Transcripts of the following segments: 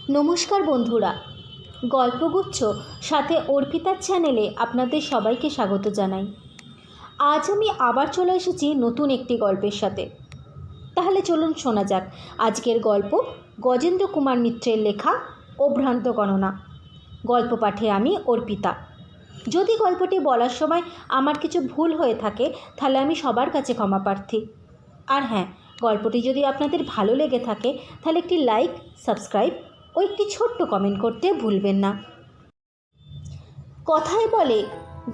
নমস্কার বন্ধুরা, গল্পগুচ্ছ সাথে অর্পিতার চ্যানেলে আপনাদের সবাইকে স্বাগত জানাই। আজ আমি আবার চলে এসেছি নতুন একটি গল্পের সাথে। তাহলে চলুন শোনা যাক আজকের গল্প, গজেন্দ্র কুমার মিত্রের লেখা অভ্রান্ত গণনা। গল্প পাঠে আমি অর্পিতা। যদি গল্পটি বলার সময় আমার কিছু ভুল হয়ে থাকে তাহলে আমি সবার কাছে ক্ষমা প্রার্থী। আর হ্যাঁ, গল্পটি যদি আপনাদের ভালো লেগে থাকে তাহলে একটি লাইক, সাবস্ক্রাইব ও একটি ছোট্ট কমেন্ট করতে ভুলবেন না। কথায় বলে,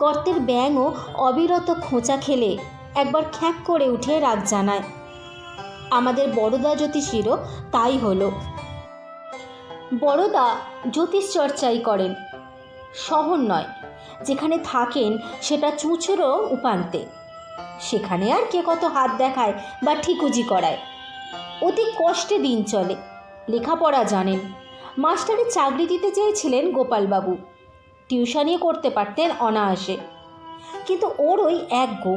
গর্তের ব্যাঙও অবিরত খোঁচা খেলে একবার খ্যাঁক করে উঠে রাগ জানায়। আমাদের বড়দা জ্যোতিষীরও তাই হলো। বড়দা জ্যোতিষ চর্চাই করেন, শহর নয়, যেখানে থাকেন সেটা চুঁচুড়ো উপান্তে। সেখানে আর কে কত হাত দেখায় বা ঠিকুজি করায়। অতি কষ্টে দিন চলে। লেখাপড়া জানেন। মাস্টারের চাকরি দিতে চেয়েছিলেন গোপালবাবু, টিউশনই করতে পারতেন অনায়াসে, কিন্তু ওর ওই এক গো।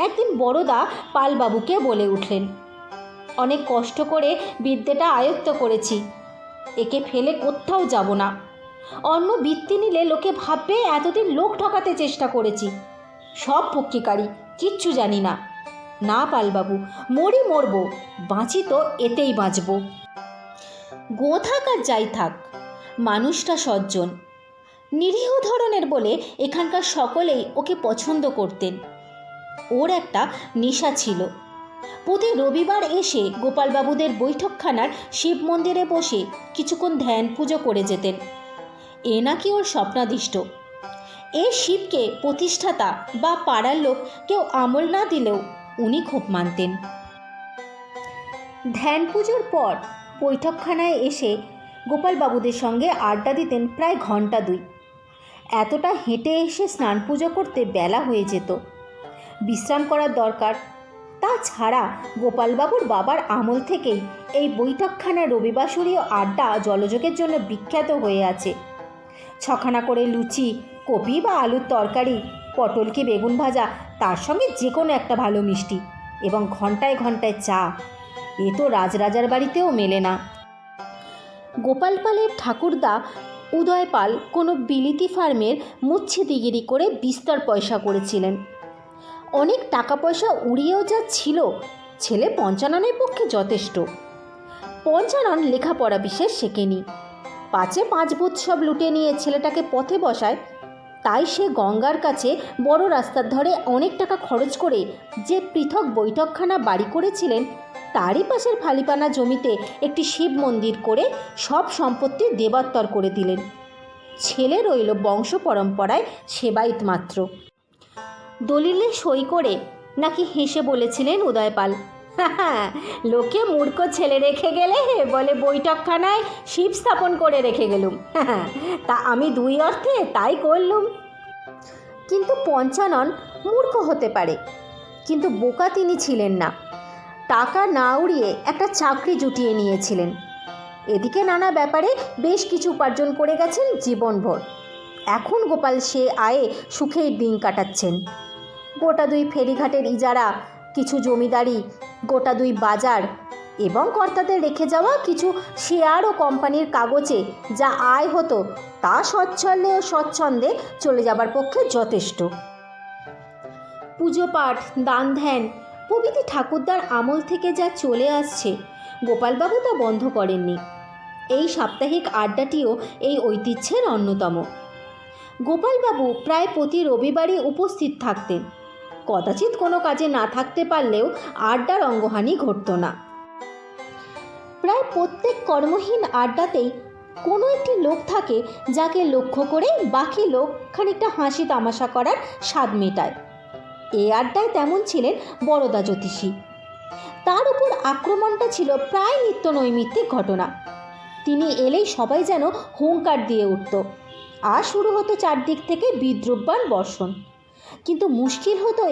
একদিন বড়দা পালবাবুকে বলে উঠলেন, অনেক কষ্ট করে বিদ্যেটা আয়ত্ত করেছি, একে ফেলে কোথাও যাব না। অন্য বৃত্তি নিলে লোকে ভাববে এতদিন লোক ঠকাতে চেষ্টা করেছি। সব পক্ষিকারী, কিচ্ছু জানি না। না পালবাবু, মরবো, বাঁচি তো এতেই বাঁচব। গো থাক আর যাই থাক, মানুষটা সজ্জন, নিরীহ ধরনের বলে এখানকার সকলেই ওকে পছন্দ করতেন। ওর একটা নেশা ছিল। প্রতি রবিবার এসে গোপালবাবুদের বৈঠকখানার শিব মন্দিরে বসে কিছুক্ষণ ধ্যান পুজো করে যেতেন। এ নাকি ওর স্বপ্নাদিষ্ট। এ শিবকে প্রতিষ্ঠাতা বা পাড়ার লোক কেউ আমল না দিলেও উনি খুব মানতেন। ধ্যান পুজোর পর বৈঠকখানায় এসে গোপালবাবুদের সঙ্গে আড্ডা দিতেন প্রায় ঘন্টা 2। এতটা হেঁটে এসে স্নান পুজো করতে বেলা হয়ে যেত। বিশ্রাম করার দরকার। তাছাড়া গোপালবাবুর বাবার আমল থেকেই এই বৈঠকখানার রবিবাসরীয় আড্ডা জলযোগের জন্য বিখ্যাত হয়ে আছে। 6খানা করে লুচি, কপি বা আলুর তরকারি, পটল কি বেগুন ভাজা, তার সঙ্গে যে কোনো একটা ভালো মিষ্টি এবং ঘন্টায় ঘন্টায় চা। এ তো রাজরাজার বাড়িতেও মেলে না। গোপাল পালের ঠাকুরদা উদয় পাল কোনো বিলিতি ফার্মের মুচ্ছিদিগিরি করে বিস্তর পয়সা করেছিলেন। অনেক টাকা পয়সা উড়িয়েও যা ছিল, ছেলে পঞ্চাননের পক্ষে যথেষ্ট। পঞ্চানন লেখাপড়া বিশেষ শেখেনি। 5 ভূত সব লুটে নিয়ে ছেলেটাকে পথে বসায়। তাই সে গঙ্গার কাছে বড় রাস্তার ধারে অনেক টাকা খরচ করে যে পৃথক বৈঠকখানা বাড়ি করেছিলেন, তারই পাশের ফালিপানা জমিতে একটি শিব মন্দির করে সব সম্পত্তি দেবাত্তর করে দিলেন। ছেলে রইল বংশ পরম্পরায় সেবায়িত মাত্র। দলিলে সই করে নাকি হেসে বলেছিলেন উদয়পাল, হ্যাঁ, লোকে মূর্খ ছেলে রেখে গেলে বলে বৈঠকখানায় শিব স্থাপন করে রেখে গেলুম, হ্যাঁ, তা আমি 2 অর্থে তাই করলুম। কিন্তু পঞ্চানন মূর্খ হতে পারে, কিন্তু বোকা তিনি ছিলেন না। টাকা না উড়িয়ে একটা চাকরি জুটিয়ে নিয়েছিলেন। এদিকে নানা ব্যাপারে বেশ কিছু উপার্জন করে গেছেন জীবনভর। এখন গোপাল সে আয়ে সুখেই দিন কাটাচ্ছেন। গোটা 2 ফেরিঘাটের ইজারা, কিছু জমিদারি, গোটা 2 বাজার এবং কর্তাদের রেখে যাওয়া কিছু শেয়ার ও কোম্পানির কাগজে যা আয় হতো তা সচ্ছলে ও স্বচ্ছন্দে চলে যাবার পক্ষে যথেষ্ট। পুজো পাঠ, দান ধ্যান প্রভৃতি ঠাকুরদার আমল থেকে যা চলে আসছে, গোপালবাবু তা বন্ধ করেননি। এই সাপ্তাহিক আড্ডাটিও এই ঐতিহ্যের অন্যতম। গোপালবাবু প্রায় প্রতি রবিবারই উপস্থিত থাকতেন। কদাচিৎ কোনো কাজে না থাকতে পারলেও আড্ডার অঙ্গহানি ঘটত না। প্রায় প্রত্যেক কর্মহীন আড্ডাতেই কোনো একটি লোক থাকে যাকে লক্ষ্য করে বাকি লোক খানিকটা হাসি তামাশা করার স্বাদ মেটায়। এই আড্ডায় তেমন ছিলেন বড়দা জ্যোতিষী। তার উপর আক্রমণটা ছিল প্রায় নিত্য নৈমিত্তিক ঘটনা। তিনি এলেই সবাই যেন হুঙ্কার দিয়ে উঠত, আর শুরু হতো চারদিক থেকে বিদ্রুপবাণ বর্ষণ। কিন্তু মুশকিল হতো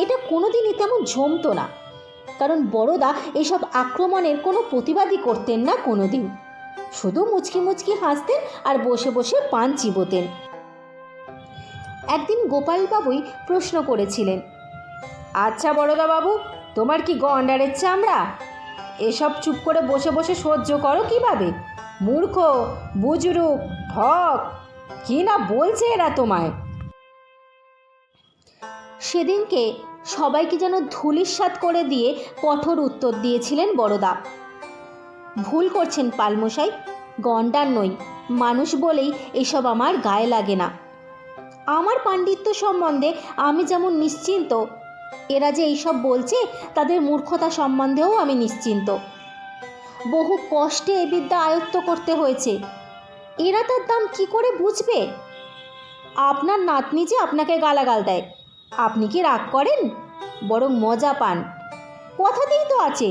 এটা কোনোদিনই তেমন জমতো না, কারণ বড়দা এসব আক্রমণের কোনো প্রতিবাদই করতেন না কোনোদিন। শুধু মুচকি মুচকি হাসতেন আর বসে বসে পান চিবোতেন। একদিন গোপালবাবুই প্রশ্ন করেছিলেন, আচ্ছা বড়দা বাবু, তোমার কি গন্ডারের চামড়া? এসব চুপ করে বসে বসে সহ্য করো কীভাবে? মূর্খ, বুজরুক, ঠক, কি না বলছে এরা তোমায়। সেদিনকে সবাইকে যেন ধূলিসাৎ করে দিয়ে কঠোর উত্তর দিয়েছিলেন বড়দা। ভুল করছেন পালমশাই, গন্ডার নই, মানুষ বলেই এসব আমার গায়ে লাগে না। আমার পাণ্ডিত্য সম্বন্ধে আমি যেমন নিশ্চিন্ত, এরা যে এইসব বলছে তাদের মূর্খতা সম্বন্ধেও আমি নিশ্চিন্ত। বহু কষ্টে এ বিদ্যা আয়ত্ত করতে হয়েছে, এরা তার দাম কি করে বুঝবে? আপনার নাতনি যে আপনাকে গালাগাল দেয়, আপনি কি রাগ করেন? বরং মজা পান। কথাতেই তো আছে,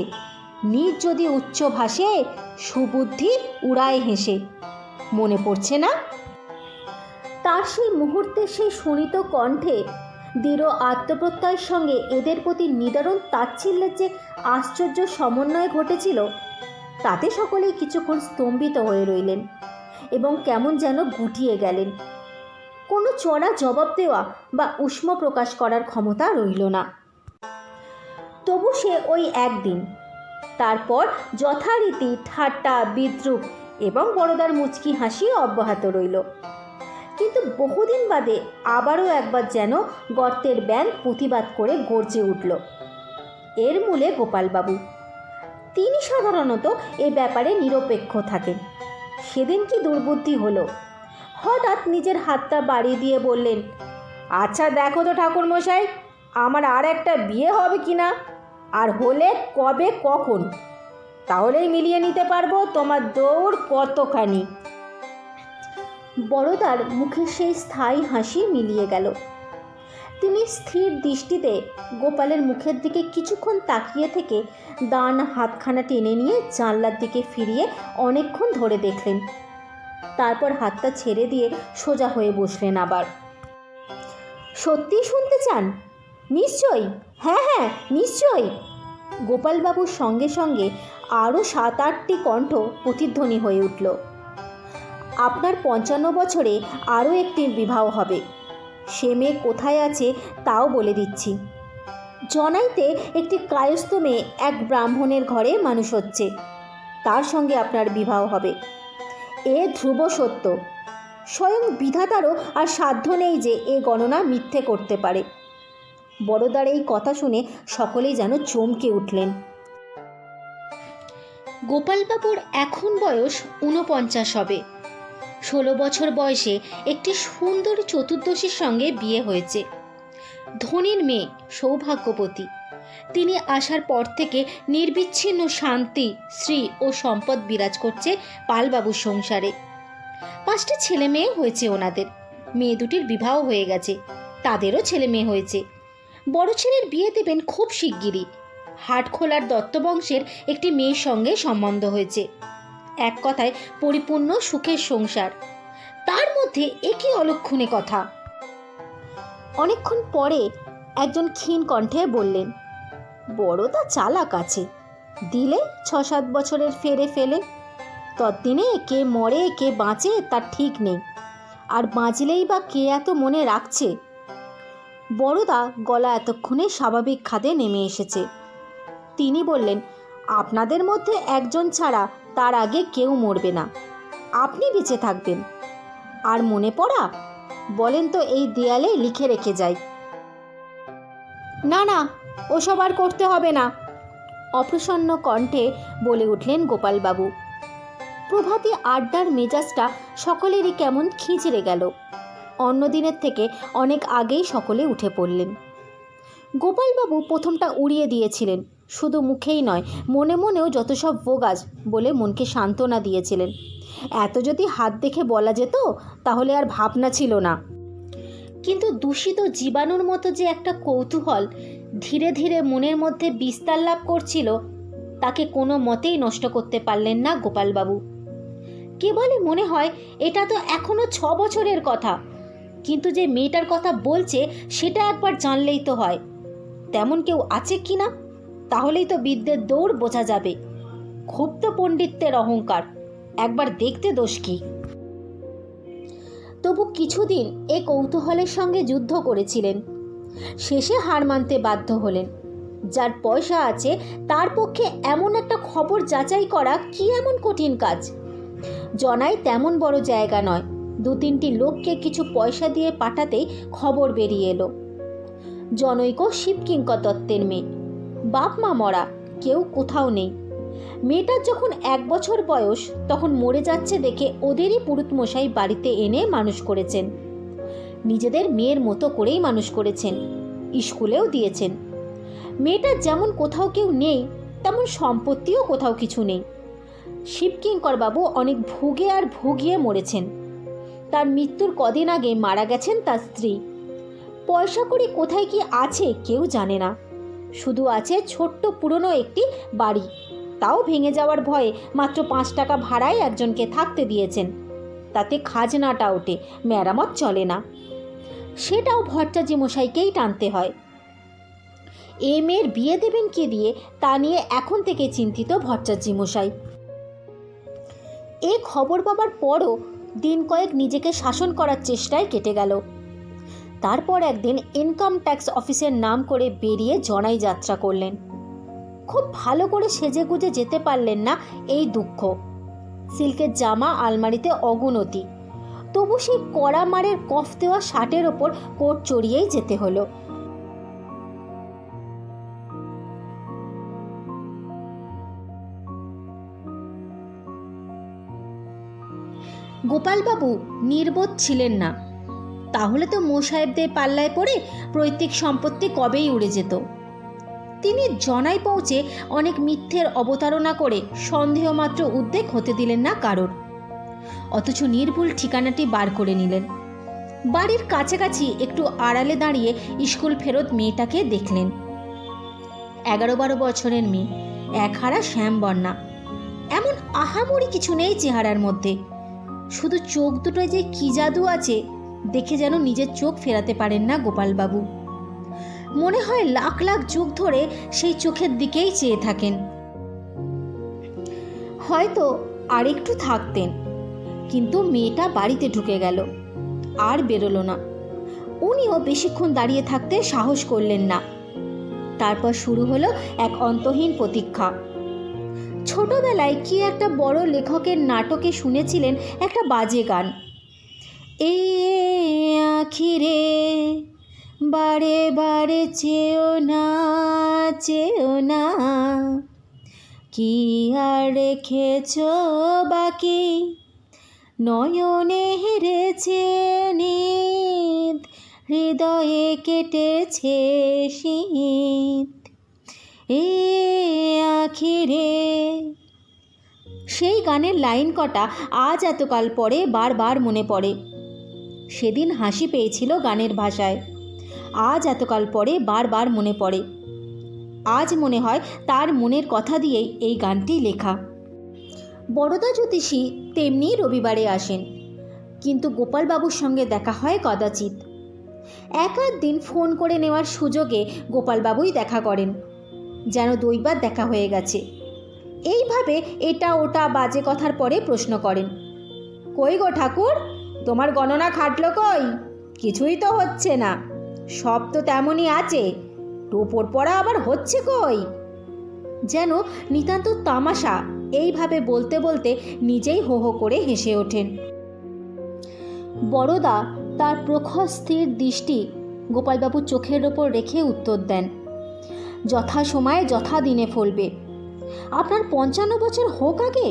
নিজ যদি উচ্চ ভাষে, সুবুদ্ধি উড়ায় হেসে। মনে পড়ছে না? তার সেই মুহূর্তে সেই শোণিত কণ্ঠে দৃঢ় আত্মপ্রত্যয়ের সঙ্গে এদের প্রতি নিদারুণ তাচ্ছিল্যের যে আশ্চর্য সমন্বয় ঘটেছিল, তাতে সকলেই কিছুক্ষণ স্তম্ভিত হয়ে রইলেন এবং কেমন যেন গুটিয়ে গেলেন। কোনো চড়া জবাব দেওয়া বা উষ্ম প্রকাশ করার ক্ষমতা রইল না। তবু সে ওই একদিন। তারপর যথারীতি ঠাট্টা, বিদ্রূপ এবং বড়দার মুচকি হাসি অব্যাহত রইল। কিন্তু বহুদিন বাদে আবারও একবার যেন গর্তের ব্যাঙ প্রতিবাদ করে গর্জে উঠল। এর মূলে গোপালবাবু। তিনি সাধারণত এ ব্যাপারে নিরপেক্ষ থাকেন। সেদিন কি দুর্বুদ্ধি হলো, হঠাৎ নিজের হাতটা বাড়িয়ে দিয়ে বললেন, আচ্ছা দেখো তো ঠাকুরমশাই, আমার আর একটা বিয়ে হবে কি না, আর হলে কবে কখন, তাহলেই মিলিয়ে নিতে পারবো তোমার দৌড় কতখানি। বড়দার মুখে সেই স্থায়ী হাসি মিলিয়ে গেল। তিনি স্থির দৃষ্টিতে গোপালের মুখের দিকে কিছুক্ষণ তাকিয়ে থেকে ডান হাতখানা টেনে নিয়ে জানলার দিকে ফিরিয়ে অনেকক্ষণ ধরে দেখলেন। তারপর হাতটা ছেড়ে দিয়ে সোজা হয়ে বসলেন আবার। সত্যি শুনতে চান? নিশ্চয়ই, হ্যাঁ হ্যাঁ নিশ্চয়ই। গোপালবাবুর সঙ্গে সঙ্গে আরও 7-8টি কণ্ঠ প্রতিধ্বনি হয়ে উঠল। আপনার 55 বছরে আরও একটির বিবাহ হবে। সে মেয়ে কোথায় আছে তাও বলে দিচ্ছি। জনাইতে একটি কায়স্থ মেয়ে এক ব্রাহ্মণের ঘরে মানুষ হচ্ছে, তার সঙ্গে আপনার বিবাহ হবে। এ ধ্রুব সত্য। স্বয়ং বিধাতারও আর সাধ্য নেই যে এ গণনা মিথ্যে করতে পারে। বড়দার এই কথা শুনে সকলেই যেন চমকে উঠলেন। গোপালবাবুর এখন বয়স 49 হবে। 16 বছর বয়সে একটি সুন্দর চতুর্দশীর সঙ্গে বিয়ে হয়েছে। ধনীর মেয়ে, সৌভাগ্যবতী। তিনি আসার পর থেকে নির্বিচ্ছিন্ন শান্তি, শ্রী ও সম্পদ বিরাজ করছে পালবাবুর সংসারে। 5টি ছেলে মেয়ে হয়েছে ওনাদের। মেয়ে দুটির বিবাহ হয়ে গেছে, তাদেরও ছেলে মেয়ে হয়েছে। বড় ছেলের বিয়ে দেবেন খুব শিগগিরই। হাটখোলার দত্তবংশের একটি মেয়ের সঙ্গে সম্বন্ধ হয়েছে। এক কথায় পরিপূর্ণ সুখের সংসার। তার মধ্যে একই অলক্ষণে কথা। অনেকক্ষণ পরে একজন ক্ষীণ কণ্ঠে বললেন, বড়দা চালাক আছে, দিলে 6-7 বছরের ফেরে ফেলে। ততদিনে কে মরে কে বাঁচে তার ঠিক নেই, আর বাঁচলেই বা কে এত মনে রাখছে। বড়দা গলা এতক্ষণে স্বাভাবিক খাদে নেমে এসেছে। তিনি বললেন, আপনাদের মধ্যে একজন ছাড়া তার আগে কেউ মরবে না, আপনি বেঁচে থাকবেন। আর মনে পড়া বলেন তো এই দেয়ালে লিখে রেখে যাই। না না, ওসব আর করতে হবে না, অপ্রসন্ন কণ্ঠে বলে উঠলেন গোপালবাবু। প্রভাতী আড্ডার মেজাজটা সকলেরই কেমন খিঁচড়ে গেল। অন্যদিনের থেকে অনেক আগেই সকলে উঠে পড়লেন। গোপালবাবু প্রথমটা উড়িয়ে দিয়েছিলেন, শুধু মুখেই নয় মনে মনেও যত সব বোগাজ বলে মনকে সান্ত্বনা দিয়েছিলেন। এত যদি হাত দেখে বলা যেত তাহলে আর ভাবনা ছিল না। কিন্তু দূষিত জীবাণুর মতো যে একটা কৌতূহল ধীরে ধীরে মনের মধ্যে বিস্তার লাভ করছিল, তাকে কোনো মতেই নষ্ট করতে পারলেন না গোপালবাবু। কেবলই মনে হয় এটা তো এখনো 6 বছরের কথা, কিন্তু যে মেয়েটার কথা বলছে সেটা একবার জানলেই তো হয়। তেমন কেউ আছে কি না, তাহলেই তো বিদ্যের দৌড় বোঝা যাবে। খুব তো পণ্ডিত্যের অহংকার, একবার দেখতে দোষ কি। তবু কিছুদিন এ কৌতূহলের সঙ্গে যুদ্ধ করেছিলেন। শেষে হার মানতে বাধ্য হলেন। যার পয়সা আছে তার পক্ষে এমন একটা খবর যাচাই করা কি এমন কঠিন কাজ? জনাই তেমন বড় জায়গা নয়, 2-3টি লোককে কিছু পয়সা দিয়ে পাঠাতেই খবর বেরিয়ে এলো। জনৈক শিবকিঙ্কর দত্তের মেয়ে, বাপ মা মরা, কেউ কোথাও নেই। মেয়েটার যখন 1 বছর বয়স তখন মরে যাচ্ছে দেখে ওদেরই পুরুতমশাই বাড়িতে এনে মানুষ করেছেন। নিজেদের মেয়ের মতো করেই মানুষ করেছেন, স্কুলেও দিয়েছেন। মেয়েটার যেমন কোথাও কেউ নেই, তেমন সম্পত্তিও কোথাও কিছু নেই। শিবকিঙ্কর বাবু অনেক ভুগে আর ভুগিয়ে মরেছেন। তার মৃত্যুর কদিন আগে মারা গেছেন তার স্ত্রী। পয়সা কড়ি কোথায় কি আছে কেউ জানে না, শুধু আছে ছোট্ট পুরনো একটি বাড়ি, তাও ভেঙে যাওয়ার ভয়ে মাত্র 5 টাকা ভাড়ায় একজনকে থাকতে দিয়েছেন। তাতে খাজনাটা ওঠে, মেরামত চলে না, সেটাও ভট্টাচার্য মশাইকেই টানতে হয়। মেয়ের বিয়ে দেবেন কে দিয়ে তা নিয়ে এখন থেকে চিন্তিত ভট্টাচার্য মশাই। খবর পাবার পরও দিন কয়েক নিজেকে শাসন করার চেষ্টায় কেটে গেল। তারপর একদিন ইনকাম ট্যাক্স অফিসের নাম করে বেরিয়ে জনাই যাত্রা করলেন। খুব ভালো করে সেজে গুজে যেতে পারলেন না, এই দুঃখ। সিল্কের জামা আলমারিতে অগুনতি, তবু সেই কড়া মারের কফ দেওয়া শার্টের ওপর কোট চড়িয়েই যেতে হলো। গোপালবাবু নির্বোধ ছিলেন না, তাহলে তো মোসাহেবদের পাল্লায় পড়ে পৈতৃক সম্পত্তি কবেই উড়ে যেত। তিনি জনাই পৌঁছে অনেক মিথ্যের অবতারণা করে সন্দেহমাত্র উদ্বেগ হতে দিলেন না কারোর, অথচ নির্ভুল ঠিকানাটি বার করে নিলেন। বাড়ির কাছাকাছি একটু আড়ালে দাঁড়িয়ে স্কুল ফেরত মেয়েটাকে দেখলেন। 11-12 বছরের মেয়ে, একহারা শ্যামবর্ণা। এমন আহামরি কিছু নেই চেহারার মধ্যে, শুধু চোখ দুটোয় যে কি জাদু আছে দেখে যেন নিজের চোখ ফেরাতে পারেন না গোপালবাবু। মনে হয় লাখ লাখ যুগ ধরে সেই চোখের দিকেই চেয়ে থাকেন। হয়তো আরেকটু থাকতেন, কিন্তু মেয়েটা বাড়িতে ঢুকে গেল, আর বেরোলো না। উনিও বেশিক্ষণ দাঁড়িয়ে থাকতে সাহস করলেন না। তারপর শুরু হলো এক অন্তহীন প্রতীক্ষা। ছোটবেলায় কি একটা বড় লেখকের নাটকে শুনেছিলেন একটা বাজে গান, এই আখিরে বারে বারে চেও না, কি আর রেখেছ বাকি, নয়নে হেরেছে নিদ, হৃদয়ে কেটেছে শীত, আখিরে। সেই গানের লাইন কটা আজ এতকাল পরে বারবার মনে পড়ে। সেদিন হাসি পেয়েছিল গানের ভাষায়, আজ এতকাল পরে বারবার মনে পড়ে। আজ মনে হয় তার মনের কথা দিয়েই এই গানটি লেখা। বড়দা জ্যোতিষী তেমনি রবিবারে আসেন, কিন্তু গোপালবাবুর সঙ্গে দেখা হয় কদাচিৎ। এক-আধ দিন ফোন করে নেওয়ার সুযোগে গোপালবাবুই দেখা করেন, যেন দৈবাত দেখা হয়ে গেছে। এইভাবে এটা ওটা বাজে কথার পরে প্রশ্ন করেন, কই গো ঠাকুর, তোমার গণনা খাটলো কই? কিছুই তো হচ্ছে না। সব তো তেমনই আছে, টোপর পড়া আবার হচ্ছে কই? যেন নিতান্ত তামাশা। এইভাবে বলতে বলতে নিজেই হো হো করে হেসে ওঠেন। বড়দা তার প্রখর স্থির দৃষ্টি গোপালবাবুর চোখের ওপর রেখে উত্তর দেন, যথা সময়ে যথা দিনে ফলবে। আপনার 55 বছর হোক আগে।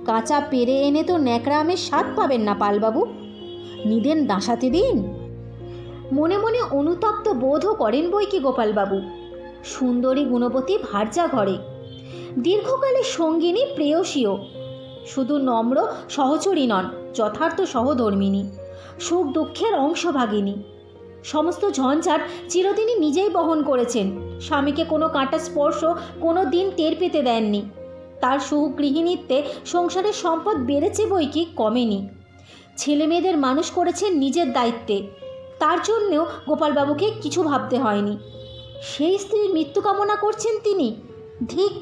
কাঁচা পেরে এনে তো ন্যাকড়া আমের স্বাদ পাবেন না পালবাবু, নিদেন দাঁসাতে দিন। মনে মনে অনুতপ্ত বোধও করেন বই কি গোপালবাবু। সুন্দরী গুণবতী ভার্যা ঘরে, দীর্ঘকালের সঙ্গিনী প্রেয়সীও, শুধু নম্র সহচরী নন, যথার্থ সহধর্মিনী, সুখ দুঃখের অংশভাগিনী। সমস্ত ঝঞ্ঝাট চিরদিনই নিজেই বহন করেছেন, স্বামীকে কোনো কাঁটা স্পর্শ কোনো দিন টের পেতে দেননি। তার সুগৃহিণীত্বে সংসারের সম্পদ বেড়েছে বই কি, কমেনি। ছেলেমেয়েদের মানুষ করেছেন নিজের দায়িত্বে, তার জন্যেও গোপালবাবুকে কিছু ভাবতে হয়নি। সেই স্ত্রীর মৃত্যু কামনা করছেন তিনি, ধিক।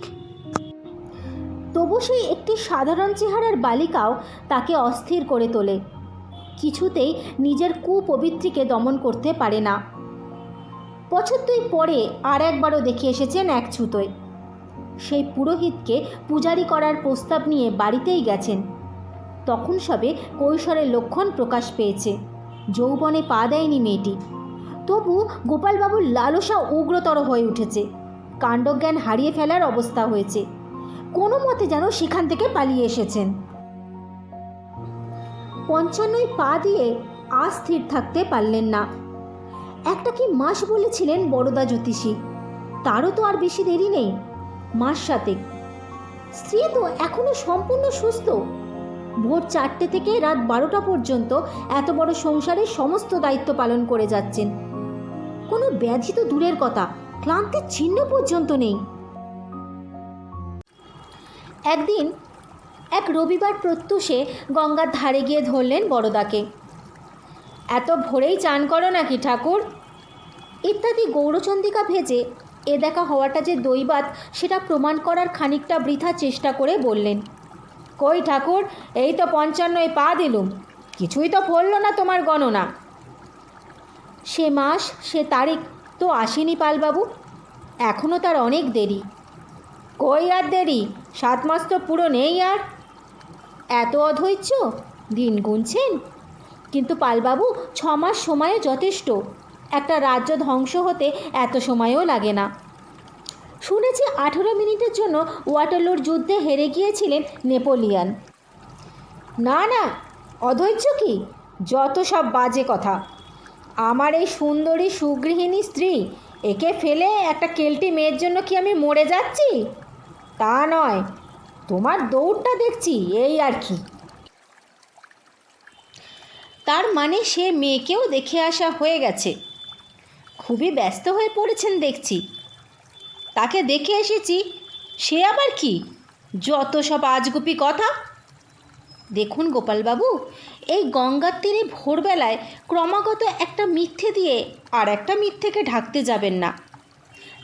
তবু সেই একটি সাধারণ চেহারার বালিকাও তাকে অস্থির করে তোলে। কিছুতেই নিজের কুপবিত্রীকে দমন করতে পারে না। বছর 2 পরে আর একবারও দেখে এসেছেন এক ছুতোয়। সেই পুরোহিতকে পূজারি করার প্রস্তাব নিয়ে বাড়িতেই গেছেন। তখন সবে কৈশোরের লক্ষণ প্রকাশ পেয়েছে। যৌবনে পা দেয়নি মেয়েটি, তবু গোপালবাবুর লালসা উগ্রতর হয়ে উঠেছে। কাণ্ডজ্ঞান হারিয়ে ফেলার অবস্থা হয়েছে। কোনো মতে যেন সেখান থেকে পালিয়ে এসেছেন। ৫৫ পা দিয়ে আর স্থির থাকতে পারলেন না। একটা কি মাস বলেছিলেন বড়দা জ্যোতিষী, তারও তো আর বেশি দেরি নেই, মাস ৭। স্ত্রী তো এখনো সম্পূর্ণ সুস্থ। ভোর ৪টে থেকে রাত ১২টা পর্যন্ত এত বড় সংসারের সমস্ত দায়িত্ব পালন করে যাচ্ছেন। কোনো ব্যাধি তো দূরের কথা, ক্লান্তির চিহ্ন পর্যন্ত নেই। একদিন এক রবিবার প্রত্যুষে গঙ্গার ধারে গিয়ে ধরলেন বড়দাকে। এত ভোরেই চান করো নাকি ঠাকুর? ইত্যাদি গৌরচন্দ্রিকা ভেজে এ দেখা হওয়াটা যে দৈবাৎ সেটা প্রমাণ করার খানিকটা বৃথা চেষ্টা করে বললেন, কই ঠাকুর, এই তো ৫৫ পা দিলুম, কিছুই তো ফলল না তোমার গণনা। সে মাস সে তারিখ তো আসেনি পালবাবু, এখনও তার অনেক দেরি। কই আর দেরি, ৭ মাস তো পুরো নেই আর। এত অধৈর্য, দিন গুনছেন? কিন্তু পালবাবু ৬ মাস সময়ও যথেষ্ট। একটা রাজ্য ধ্বংস হতে এত সময়ও লাগে না। শুনেছি ১৮ মিনিটের জন্য ওয়াটারলুর যুদ্ধে হেরে গিয়েছিলেন নেপোলিয়ান। না না, অধৈর্য কি, যত সব বাজে কথা। আমার এই সুন্দরী সুগৃহিণী স্ত্রী, একে ফেলে একটা কেল্টি মেয়ের জন্য কি আমি মরে যাচ্ছি? তা নয়, তোমার দৌড়টা দেখছি, এই আর কি। তার মানে সে মেয়েকেও দেখে আসা হয়ে গেছে। খুবই ব্যস্ত হয়ে পড়েছেন দেখছি। তাকে দেখে এসেছি, সে আবার কি? যত সব আজগুপি কথা। দেখুন গোপালবাবু, এই গঙ্গার তীরে ভোরবেলায় ক্রমাগত একটা মিথ্যে দিয়ে আর একটা মিথ্যেকে ঢাকতে যাবেন না।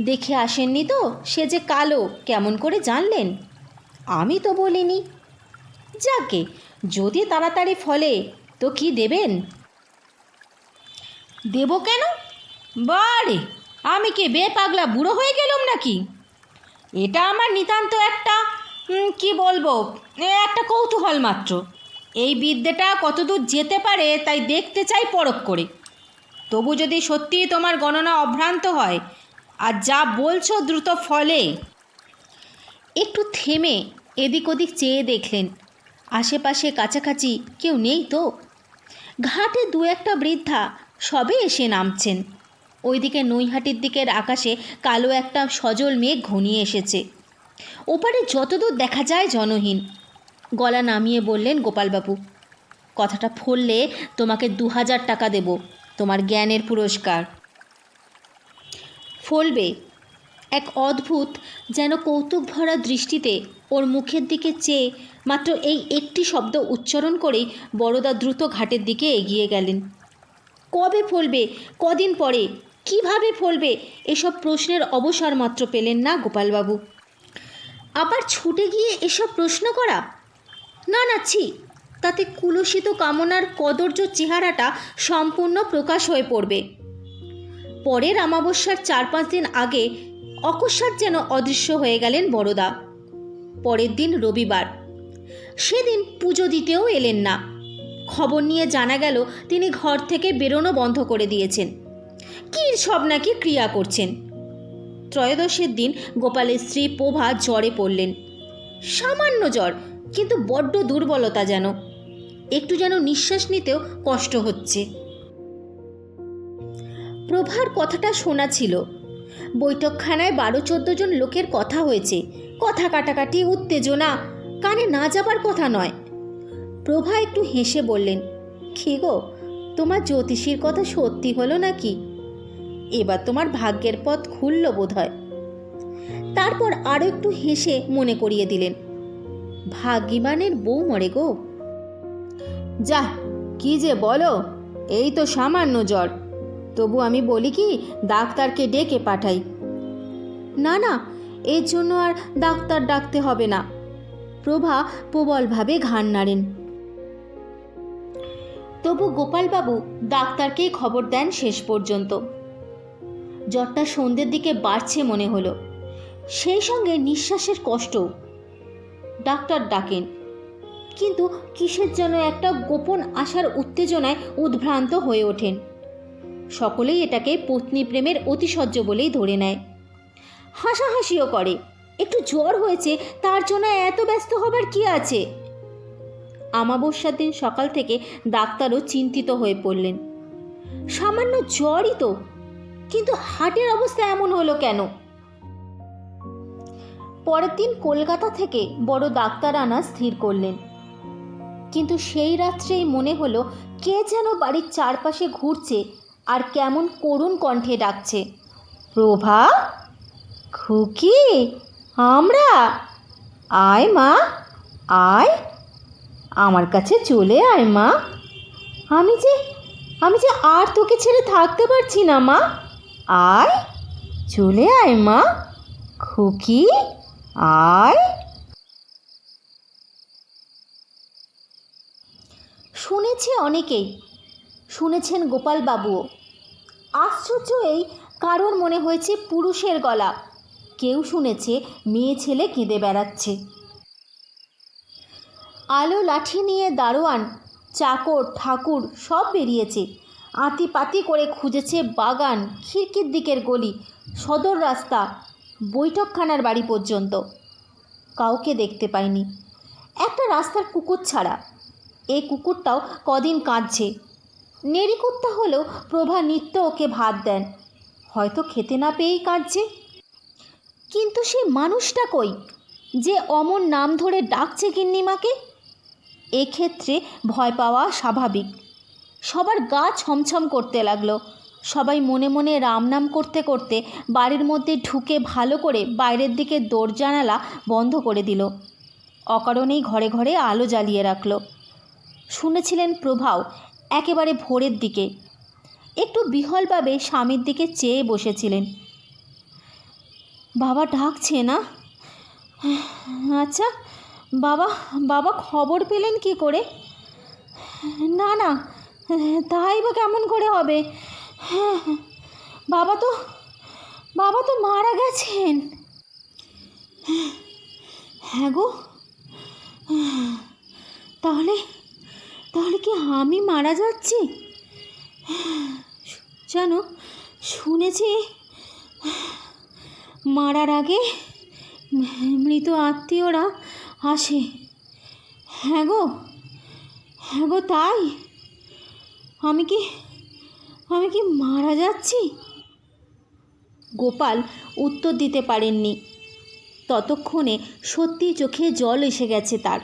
দেখে আসেননি তো সে যে কালো, কেমন করে জানলেন? আমি তো বলিনি। যাকে, যদি তাড়াতাড়ি ফলে তো কি দেবেন? দেব কেন? বারে, আমি কি বেপাগলা বুড়ো হয়ে গেলাম নাকি? এটা আমার নিতান্ত একটা কি বলবো, একটা কৌতূহল মাত্র। এই বিদ্যেটা কতদূর যেতে পারে তাই দেখতে চাই পরখ করে। তবু যদি সত্যিই তোমার গণনা অভ্রান্ত হয় আর যা বলছো দ্রুত ফলে। একটু থেমে এদিক ওদিক চেয়ে দেখলেন, আশেপাশে কাছাকাছি কেউ নেই তো। ঘাটে ২-১টা বৃদ্ধা সবে এসে নামছেন। ওইদিকে নৈহাটির দিকের আকাশে কালো একটা সজল মেঘ ঘনিয়ে এসেছে। ওপারে যতদূর দেখা যায় জনহীন। গলা নামিয়ে বললেন গোপালবাবু, কথাটা ফললে তোমাকে ২০০০ টাকা দেব, তোমার জ্ঞানের পুরস্কার। ফলবে? এক অদ্ভুত যেন কৌতুক ভরা দৃষ্টিতে ওর মুখের দিকে চেয়ে মাত্র এই একটি শব্দ উচ্চারণ করেই বড়দা দ্রুত ঘাটের দিকে এগিয়ে গেলেন। কবে ফলবে, কদিন পরে, কিভাবে ফলবে, এসব প্রশ্নের অবসর মাত্র পেলেন না গোপালবাবু। আবার ছুটে গিয়ে এসব প্রশ্ন করা? না না, ছি, তাতে কুলসিত কামনার কদর্য চেহারাটা সম্পূর্ণ প্রকাশ হয়ে পড়বে। পরের অমাবস্যার ৪-৫ দিন আগে অকস্মাৎ যেন অদৃশ্য হয়ে গেলেন বড়দা। পরের দিন রবিবার, সেদিন পুজো দিতেও এলেন না। খবর নিয়ে জানা গেল তিনি ঘর থেকে বেরোনো বন্ধ করে দিয়েছেন। কী সব নাকি ক্রিয়া করছেন। ত্রয়োদশের দিন গোপালের স্ত্রী প্রভা জ্বরে পড়লেন। সামান্য জ্বর, কিন্তু বড্ড দুর্বলতা যেন, একটু যেন নিঃশ্বাস নিতেও কষ্ট হচ্ছে। প্রভার কথাটা শোনা ছিল। বৈঠকখানায় ১২-১৪ জন লোকের কথা হয়েছে, কথা কাটাকাটি, উত্তেজনা, কানে না যাবার কথা নয়। প্রভা একটু হেসে বললেন, কী গো, তোমার জ্যোতিষীর কথা সত্যি হলো নাকি? এবার তোমার ভাগ্যের পথ খুলল বোধ হয়। তারপর আরও একটু হেসে মনে করিয়ে দিলেন, ভাগ্যবানের বউ মরে গো। যা, কি যে বলো, এই তো সামান্য জ্বর। তবু আমি বলি কি, ডাক্তারকে ডেকে পাঠাই। না না, এর জন্য আর ডাক্তার ডাকতে হবে না। প্রভা প্রবলভাবে ঘাড় নাড়েন। তবু গোপালবাবু ডাক্তারকেই খবর দেন শেষ পর্যন্ত। জ্বরটা সন্ধ্যের দিকে বাড়ছে মনে হলো, সেই সঙ্গে নিঃশ্বাসের কষ্ট। ডাক্তার ডাকেন। কিন্তু কিসের যেন একটা গোপন আশার উত্তেজনায় উদ্ভ্রান্ত হয়ে ওঠেন। সকলেই এটাকে পত্নী প্রেমের অতিশয্য বলেই ধরে নেয়, হাসাহাসিও করে। একটু জ্বর হয়েছে, তার জন্য এত ব্যস্ত হবার কি আছে? আমাবস্যার দিন সকাল থেকে ডাক্তারও চিন্তিত হয়ে পড়লেন। সামান্য জ্বরই তো, কিন্তু হার্টের অবস্থা এমন হলো কেন? পরের দিন কলকাতা থেকে বড় ডাক্তার আনা স্থির করলেন, কিন্তু সেই রাত্রেই মনে হলো কে যেন বাড়ির চারপাশে ঘুরছে আর কেমন করুণ কণ্ঠে ডাকছে, প্রভা, খুকি, আমরা, আয় মা, আয়, আমার কাছে চলে আয় মা, আমি যে আর তোকে ছেড়ে থাকতে পারছি না মা, আয়, চলে আয় মা, খুকি, আয়। শুনেছে অনেকেই, শুনেছেন গোপালবাবুও। আশ্চর্য এই, কারোর মনে হয়েছে পুরুষের গলা, কেউ শুনেছে মেয়ে ছেলে কেঁদে বেড়াচ্ছে। আলো লাঠি নিয়ে দারোয়ান, চাকর, ঠাকুর সব বেরিয়েছে, আতিপাতি করে খুঁজেছে বাগান, খিড়কির দিকের গলি, সদর রাস্তা, বৈঠকখানার বাড়ি পর্যন্ত। কাউকে দেখতে পায়নি, একটা রাস্তার কুকুর ছাড়া। এই কুকুরটাও কদিন কাঁদছে। নেড়িকুত্তা হলেও প্রভা নিত্য ওকে ভাত দেন, হয়তো খেতে না পেয়েই কাঁদছে। কিন্তু সে মানুষটা কই, যে অমন নাম ধরে ডাকছে গিন্নিমাকে? এক্ষেত্রে ভয় পাওয়া স্বাভাবিক। সবার গা ছমছম করতে লাগলো। সবাই মনে মনে রাম নাম করতে করতে বাড়ির মধ্যে ঢুকে ভালো করে বাইরের দিকে দরজা জানালা বন্ধ করে দিল। অকারণেই ঘরে ঘরে আলো জ্বালিয়ে রাখল। শুনেছিলেন প্রভাও একেবারে ভোরের দিকে একটু বিহ্বলভাবে স্বামীর দিকে চেয়ে বসেছিলেন। বাবা ডাকছে না? আচ্ছা, বাবা খবর পেলেন কি করে? না, তাই বা কেমন করে হবে? বাবা তো মারা গেছেন। হ্যাঁ গো, তাহলে কি আমি মারা যাচ্ছি? জানো, শুনেছি মারার আগে মৃত আত্মীয়রা আসে। হ্যাঁ গো, তাই আমি কি মারা যাচ্ছি? গোপাল উত্তর দিতে পারেননি। ততক্ষণে সত্যি চোখে জল এসে গেছে তার।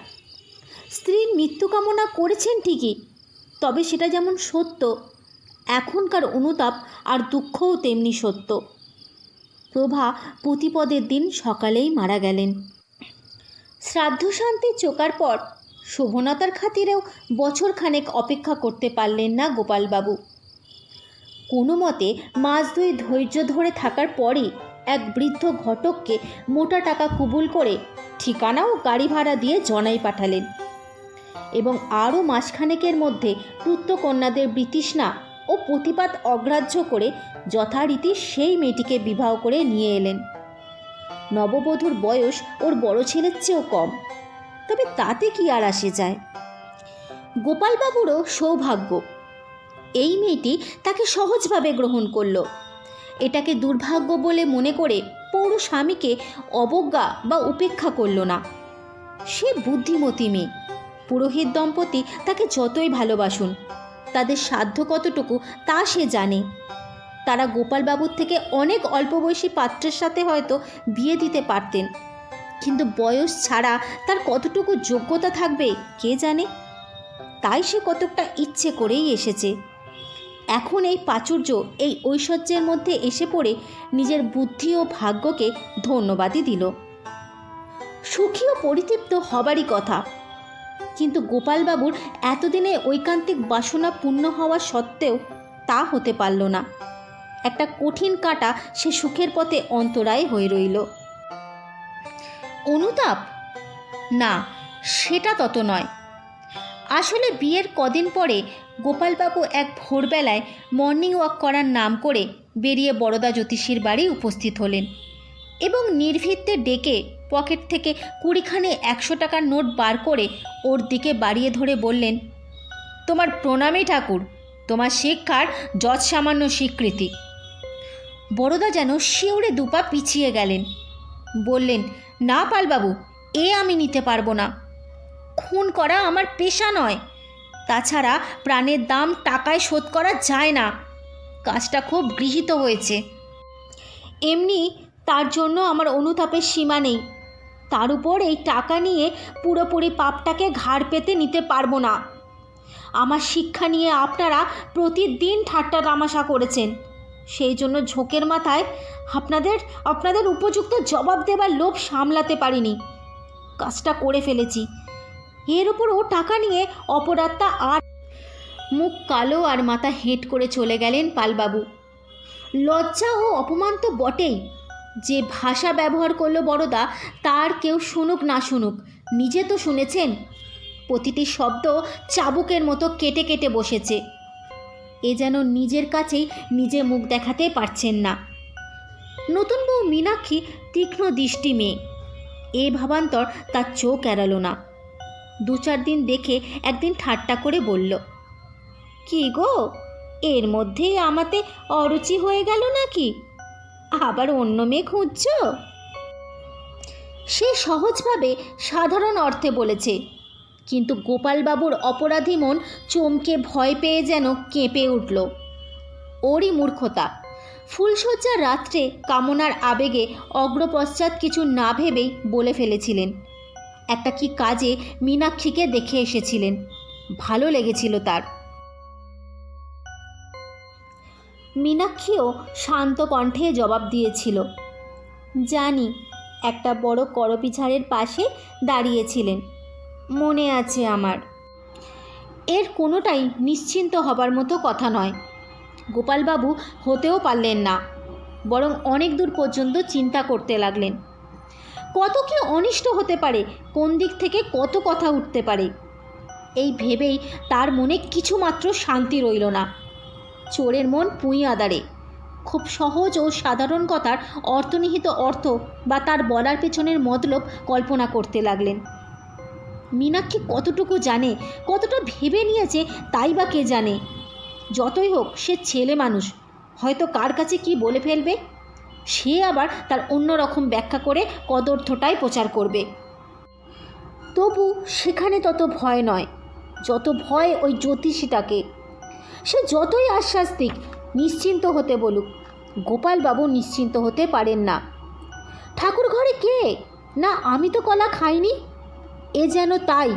স্ত্রীর মৃত্যু কামনা করেছেন ঠিকই, তবে সেটা যেমন সত্য, এখনকার অনুতাপ আর দুঃখও তেমনি সত্য। প্রভা প্রতিপদের দিন সকালেই মারা গেলেন। শ্রাদ্ধ শান্তি চোকার পর শোভনতার খাতিরেও বছরখানেক অপেক্ষা করতে পারলেন না গোপালবাবু। কোনো মতে মাস দুই ধৈর্য ধরে থাকার পরই এক বৃদ্ধ ঘটককে মোটা টাকা কবুল করে ঠিকানা ও গাড়ি ভাড়া দিয়ে জনাই পাঠালেন এবং আরও মাসখানেকের মধ্যে পুত্রকন্যাদের বিতৃষ্ণা ও প্রতিপাত অগ্রাহ্য করে যথারীতি সেই মেয়েটিকে বিবাহ করে নিয়ে এলেন। নববধূর বয়স ওর বড় ছেলের চেয়েও কম, তবে তাতে কি আর আসে যায়। গোপালবাবুরও সৌভাগ্য, এই মেয়েটি তাকে সহজভাবে গ্রহণ করল। এটাকে দুর্ভাগ্য বলে মনে করে পৌর স্বামীকে অবজ্ঞা বা উপেক্ষা করল না। সে বুদ্ধিমতী মেয়ে। পুরোহিত দম্পতি তাকে যতই ভালোবাসুন, তাদের সাধ্য কতটুকু তা সে জানে। তারা গোপালবাবুর থেকে অনেক অল্প বয়সী পাত্রের সাথে হয়তো বিয়ে দিতে পারতেন, কিন্তু বয়স ছাড়া তার কতটুকু যোগ্যতা থাকবে কে জানে। তাই সে কতকটা ইচ্ছে করেই এসেছে। এখন এই প্রাচুর্য, এই ঐশ্বর্যের মধ্যে এসে পড়ে নিজের বুদ্ধি ও ভাগ্যকে ধন্যবাদই দিল। সুখী ও পরিতৃপ্ত হবারই কথা, কিন্তু গোপালবাবুর এতদিনে ঐকান্তিক বাসনা পূর্ণ হওয়া সত্ত্বেও তা হতে পারল না। একটা কঠিন কাঁটা সে সুখের পথে অন্তরায় হয়ে রইল। অনুতাপ? না, সেটা তত নয়। আসলে বিয়ের কদিন পরে গোপালবাবু এক ভোরবেলায় মর্নিং ওয়াক করার নাম করে বেরিয়ে বরদা জ্যোতিষীর বাড়ি উপস্থিত হলেন এবং নির্ভীকদের ডেকে পকেট থেকে 20খানি 100 টাকার নোট বার করে ওর দিকে বাড়িয়ে ধরে বললেন, তোমার প্রণামী ঠাকুর, তোমার শিক্ষার যৎ সামান্য স্বীকৃতি। বড়দা যেন শিউরে দুপা পিছিয়ে গেলেন। বললেন, না পালবাবু, এ আমি নিতে পারবো না। খুন করা আমার পেশা নয়, তাছাড়া প্রাণের দাম টাকায় শোধ করা যায় না। কাজটা খুব গৃহীত হয়েছে, এমনি তার জন্য আমার অনুতাপের সীমা নেই। তার উপর এই টাকা নিয়ে পুরোপুরি পাপটাকে ঘাড় পেতে নিতে পারবো না। আমার শিক্ষা নিয়ে আপনারা প্রতিদিন ঠাট্টা তামাশা করেছেন, সেই জন্য ঝোঁকের মাথায় আপনাদের উপযুক্ত জবাব দেবার লোভ সামলাতে পারিনি। কাজটা করে ফেলেছি। এর উপরও টাকা নিয়ে অপরাধটা আর। মুখ কালো আর মাথা হেঁট করে চলে গেলেন পালবাবু। লজ্জা ও অপমান তো বটেই। যে ভাষা ব্যবহার করলো বড়দা, তার কেউ শুনুক না শুনুক, নিজে তো শুনেছেন। প্রতিটি শব্দ চাবুকের মতো কেটে কেটে বসেছে। এ যেন নিজের কাছেই নিজে মুখ দেখাতে পারছেন না। নতুন বউ মীনাক্ষী তীক্ষ্ণ দৃষ্টি মেয়ে, এ ভাবান্তর তার চোখ এড়ালো না। 2-4 দিন দেখে একদিন ঠাট্টা করে বলল, কি গো, এর মধ্যেই আমাতে অরুচি হয়ে গেল নাকি? আবার অন্য মেয়ে খুঁজছ? সে সহজভাবে সাধারণ অর্থে বলেছে, কিন্তু গোপালবাবুর অপরাধী মন চমকে ভয় পেয়ে যেন কেঁপে উঠল। ওরই মূর্খতা। ফুলশয্যার রাত্রে কামনার আবেগে অগ্রপশ্চাৎ কিছু না ভেবেই বলে ফেলেছিলেন। একটা কি কাজে মীনাক্ষীকে দেখে এসেছিলেন, ভালো লেগেছিল তার। মীনাক্ষীও শান্ত কণ্ঠে জবাব দিয়েছিল, জানি, একটা বড় করপিঝাড়ের পাশে দাঁড়িয়েছিলেন, মনে আছে আমার। এর কোনোটাই নিশ্চিন্ত হবার মতো কথা নয়। গোপালবাবু হতেও পারলেন না, বরং অনেক দূর পর্যন্ত চিন্তা করতে লাগলেন। কত কি অনিষ্ট হতে পারে, কোন দিক থেকে কত কথা উঠতে পারে, এই ভেবেই তার মনে কিছুমাত্র শান্তি রইল না। চোরের মন পুঁই আদারে। খুব সহজ ও সাধারণ কথার অর্থনিহিত অর্থ বা তার বলার পেছনের মতলব কল্পনা করতে লাগলেন। মীনাক্ষী কতটুকু জানে, কতটা ভেবে নিয়েছে, তাই বা কে জানে। যতই হোক, সে ছেলে মানুষ, হয়তো কার কাছে কি বলে ফেলবে। সে আবার তার অন্য রকম ব্যাখ্যা করে কদর্থটাই প্রচার করবে। তবু সেখানে তত ভয় নয়, যত ভয় ওই জ্যোতিষীটাকে। সে যতই আশ্বাস দিক, নিশ্চিন্ত হতে বলুক, গোপালবাবু নিশ্চিন্ত হতে পারেন না। ঠাকুর ঘরে কে? না, আমি তো কলা খাইনি, এ যেন তাই।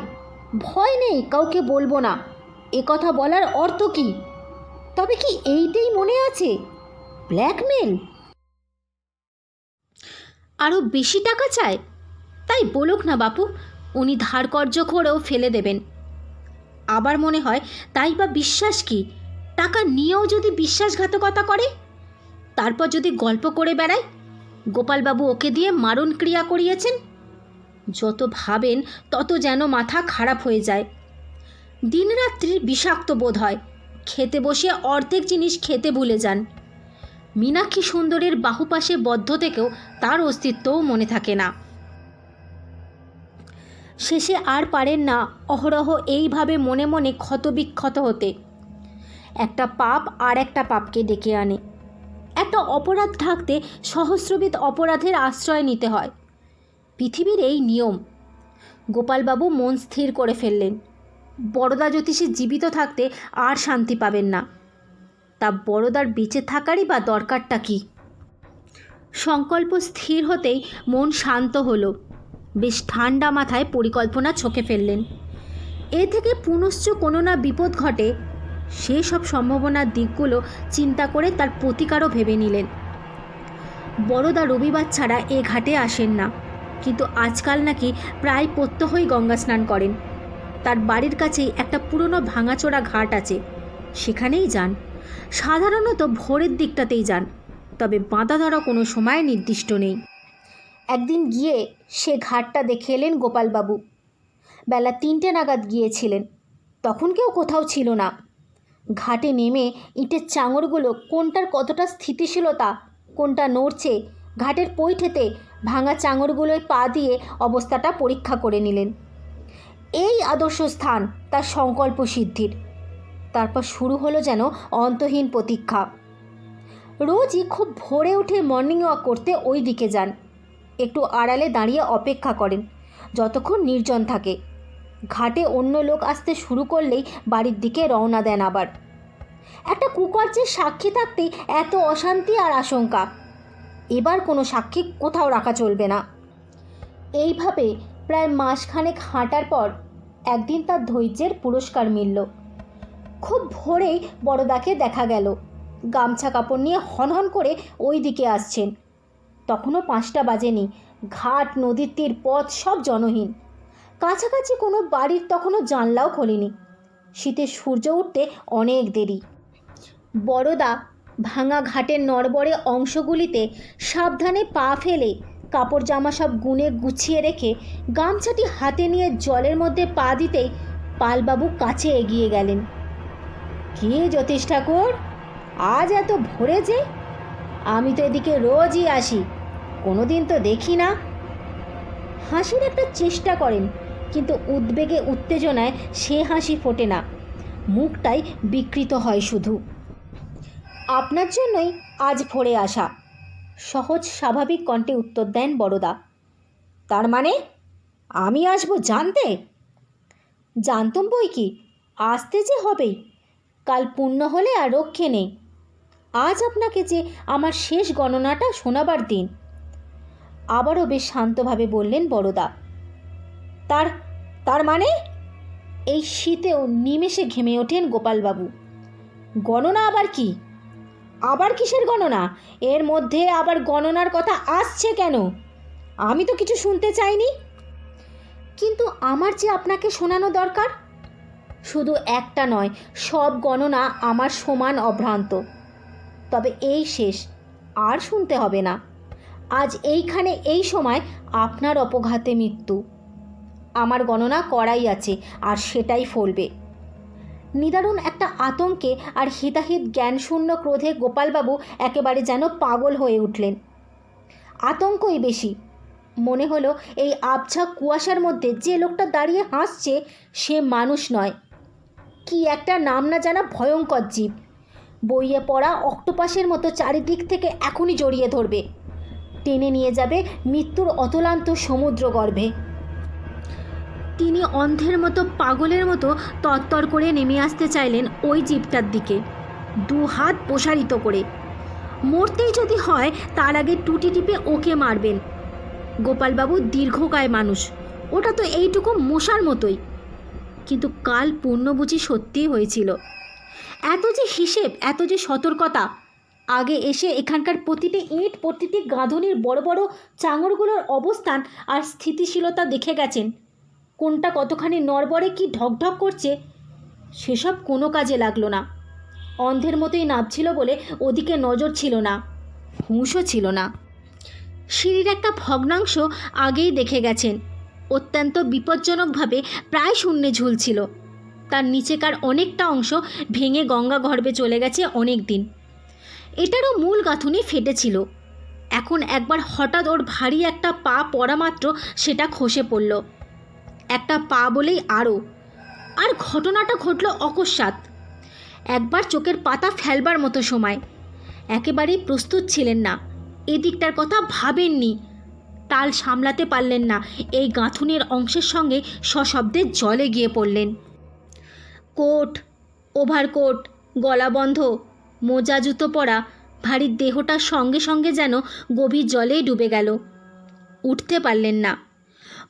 ভয় নেই, কাউকে বলবো না, এ কথা বলার অর্থ কি? তবে কি এইটাই মনে আছে? ব্ল্যাকমেল? আরও বেশি টাকা চায়? তাই বলুক না বাপু, উনি ধার কর্য করেও ফেলে দেবেন। আবার মনে হয়, তাই বা বিশ্বাস কি? টাকা নিয়েও যদি বিশ্বাসঘাতকতা করে, তারপর যদি গল্প করে বেড়ায় গোপালবাবু ওকে দিয়ে মারণ ক্রিয়া করিয়েছেন। যত ভাবেন তত যেন মাথা খারাপ হয়ে যায়। দিনরাত্রির বিষাক্ত বোধ হয়। খেতে বসে অর্ধেক জিনিস খেতে ভুলে যান। মীনাক্ষী সুন্দরের বাহুপাশে বদ্ধ থেকেও তার অস্তিত্বও মনে থাকে না। শেষে আর পারেন না অহরহ এইভাবে মনে মনে ক্ষতবিক্ষত হতে। একটা পাপ আর একটা পাপকে ডেকে আনে। একটা অপরাধ ঢাকতে সহস্রবিধ অপরাধের আশ্রয় নিতে হয়। পৃথিবীর এই নিয়ম। গোপালবাবু মন স্থির করে ফেললেন, বড়দা জ্যোতিষী জীবিত থাকতে আর শান্তি পাবেন না। তা বড়দার বেঁচে থাকারই বা দরকারটা কি? সংকল্প স্থির হতেই মন শান্ত হলো। বেশ ঠান্ডা মাথায় পরিকল্পনা ছকে ফেললেন। এ থেকে পুনশ্চ কোনো না বিপদ ঘটে, সে সব সম্ভাবনার দিকগুলো চিন্তা করে তার প্রতিকারও ভেবে নিলেন। বড়দা রবিবার ছাড়া এ ঘাটে আসেন না, কিন্তু আজকাল নাকি প্রায় প্রত্যহই গঙ্গা স্নান করেন। তার বাড়ির কাছেই একটা পুরনো ভাঙাচোরা ঘাট আছে, সেখানেই যান। সাধারণত ভোরের দিকটাতেই যান, তবে বাঁধা ধরা কোনো সময় নির্দিষ্ট নেই। একদিন গিয়ে সে ঘাটটা দেখে এলেন গোপালবাবু। বেলা 3টে নাগাদ গিয়েছিলেন, তখন কেউ কোথাও ছিল না। ঘাটে নেমে ইটের চাঙড়গুলো কোনটার কতটা স্থিতিশীলতা, কোনটা নড়ছে ঘাটের পৈঠেতে ভাঙা চাঙড়গুলোয় পা দিয়ে অবস্থাটা পরীক্ষা করে নিলেন। এই আদর্শ স্থান তার সংকল্প সিদ্ধির। তারপর শুরু হলো যেন অন্তহীন প্রতীক্ষা। রোজই খুব ভোরে উঠে মর্নিং ওয়াক করতে ওই দিকে যান। একটু আড়ালে দাঁড়িয়ে অপেক্ষা করেন যতক্ষণ নির্জন থাকে। ঘাটে অন্য লোক আসতে শুরু করলেই বাড়ির দিকে রওনা দেন আবার। একটা কুকর্যের সাক্ষী থাকতেই এত অশান্তি আর আশঙ্কা। এবার কোনো সাক্ষী কোথাও রাখা চলবে না। এইভাবে প্রায় মাসখানেক হাঁটার পর একদিন তার ধৈর্যের পুরস্কার মিলল। খুব ভোরেই বড়দাকে দেখা গেল গামছা কাপড় নিয়ে হনহন করে ওই দিকে আসছেন। তখনও 5টা বাজেনি। ঘাট, নদীর তীর, পথ সব জনহীন। কাছাকাছি কোনো বাড়ির তখনও জানলাও খোলেনি। শীতে সূর্য উঠতে অনেক দেরি। বড়দা ভাঙা ঘাটের নড়বড়ে অংশগুলিতে সাবধানে পা ফেলে কাপড় জামা সব গুনে গুছিয়ে রেখে গামছাটি হাতে নিয়ে জলের মধ্যে পা দিতেই পালবাবু কাছে এগিয়ে গেলেন। কে জ্যোতিষ ঠাকুর, আজ এত ভোরে যে? আমি তো এদিকে রোজই আসি, কোনো দিন তো দেখি না। হাসির একটা চেষ্টা করেন, কিন্তু উদ্বেগে উত্তেজনায় সে হাসি ফোটে না, মুখটাই বিকৃত হয় শুধু। আপনার জন্যই আজ ভোরে আসা, সহজ স্বাভাবিক কণ্ঠে উত্তর দেন বড়দা। তার মানে আমি আসবো জানতে? জানতুম বই কি, আসতে যে হবেই। কাল পূর্ণ হলে আর রক্ষে নেই। আজ আপনাকে যে আমার শেষ গণনাটা শোনাবার দিন। আবারও বেশ শান্তভাবে বললেন বড়দা। তার মানে? এই শীতেও নিমেষে ঘেমে ওঠেন গোপালবাবু। গণনা আবার কি? আবার কিসের গণনা? এর মধ্যে আবার গণনার কথা আসছে কেন? আমি তো কিছু শুনতে চাইনি। কিন্তু আমার যে আপনাকে শোনানো দরকার। শুধু একটা নয়, সব গণনা আমার সমান অভ্রান্ত। তবে এই শেষ, আর শুনতে হবে না। আজ এইখানে এই সময় আপনার অপঘাতে মৃত্যু। আমার গণনা করাই আছে, আর সেটাই ফলবে। নিদারুণ একটা আতঙ্কে আর হিতাহিত জ্ঞানশূন্য ক্রোধে গোপালবাবু একেবারে যেন পাগল হয়ে উঠলেন। আতঙ্কই বেশি। মনে হলো এই আবছা কুয়াশার মধ্যে যে লোকটা দাঁড়িয়ে হাসছে সে মানুষ নয়, কি একটা নাম না জানা ভয়ঙ্কর জীব। বইয়ে পড়া অক্টোপাসের মতো চারিদিক থেকে এখনই জড়িয়ে ধরবে, টেনে নিয়ে যাবে মৃত্যুর অতলান্ত সমুদ্র গর্ভে। তিনি অন্ধের মতো, পাগলের মতো তরতর করে নেমে আসতে চাইলেন ওই জীবটার দিকে, 2 হাত প্রসারিত করে। মরতেই যদি হয় তার আগে টুটি টিপে ওকে মারবেন। গোপালবাবু দীর্ঘকায় মানুষ, ওটা তো এইটুকু মশার মতোই। কিন্তু কাল পূর্ণ বুঝি সত্যিই হয়েছিল। এত যে হিসেব, এত যে সতর্কতা। আগে এসে এখানকার প্রতিটি ইট, প্রতিটি গাঁথনির বড় বড় চাঙড়গুলোর অবস্থান আর স্থিতিশীলতা দেখে গেছেন। কোনটা কতখানি নড়বড়ে, কি ঢকঢক করছে, সেসব কোনো কাজে লাগলো না। অন্ধের মতোই নাবছিল বলে ওদিকে নজর ছিল না, হুঁশও ছিল না। সিঁড়ির একটা ভগ্নাংশ আগেই দেখে গেছেন, অত্যন্ত বিপজ্জনকভাবে প্রায় শূন্যে ঝুলছিল। তার নিচেকার অনেকটা অংশ ভেঙে গঙ্গা গর্ভে চলে গেছে অনেক দিন। এটারও মূল গাঁথুনি ফেটেছিল। এখন একবার হঠাৎ ওর ভারী একটা পা পড়া মাত্র সেটা খসে পড়ল। একটা পা বলেই আর ঘটনাটা ঘটল অকস্মাৎ, একবার চোখের পাতা ফেলবার মতো সময়। একেবারেই প্রস্তুত ছিলেন না, এদিকটার কথা ভাবেননি, তাল সামলাতে পারলেন না। এই গাঁথুনির অংশের সঙ্গে সশব্দে জলে গিয়ে পড়লেন। কোট, ওভারকোট, গলা বন্ধ, মোজা জুতো পরা ভারী দেহটার সঙ্গে সঙ্গে যেন গভীর জলেই ডুবে গেল। উঠতে পারলেন না।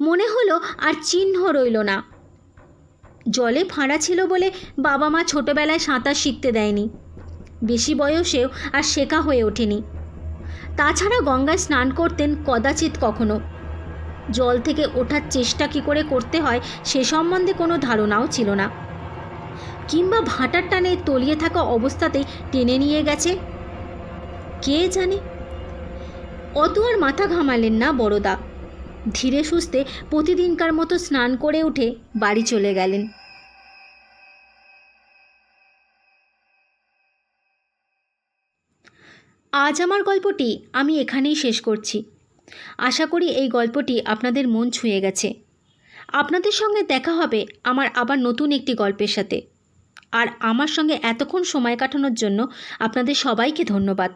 মনে হলো আর চিহ্ন রইল না। জলে ফাঁড়া ছিল বলে বাবা মা ছোটোবেলায় সাঁতার শিখতে দেয়নি, বেশি বয়সেও আর শেখা হয়ে ওঠেনি। তাছাড়া গঙ্গায় স্নান করতেন কদাচিৎ কখনো। জল থেকে ওঠার চেষ্টা কী করে করতে হয় সে সম্বন্ধে কোনো ধারণাও ছিল না। কিংবা ভাটার টানে তলিয়ে থাকা অবস্থাতেই টেনে নিয়ে গেছে, কে জানে। অত আর মাথা ঘামালেন না বড়দা। ধীরে সুস্থে প্রতিদিনকার মতো স্নান করে উঠে বাড়ি চলে গেলেন। আজ আমার গল্পটি আমি এখানেই শেষ করছি। আশা করি এই গল্পটি আপনাদের মন ছুঁয়ে গেছে। আপনাদের সঙ্গে দেখা হবে আমার আবার নতুন একটি গল্পের সাথে। আর আমার সঙ্গে এতক্ষণ সময় কাটানোর জন্য আপনাদের সবাইকে ধন্যবাদ।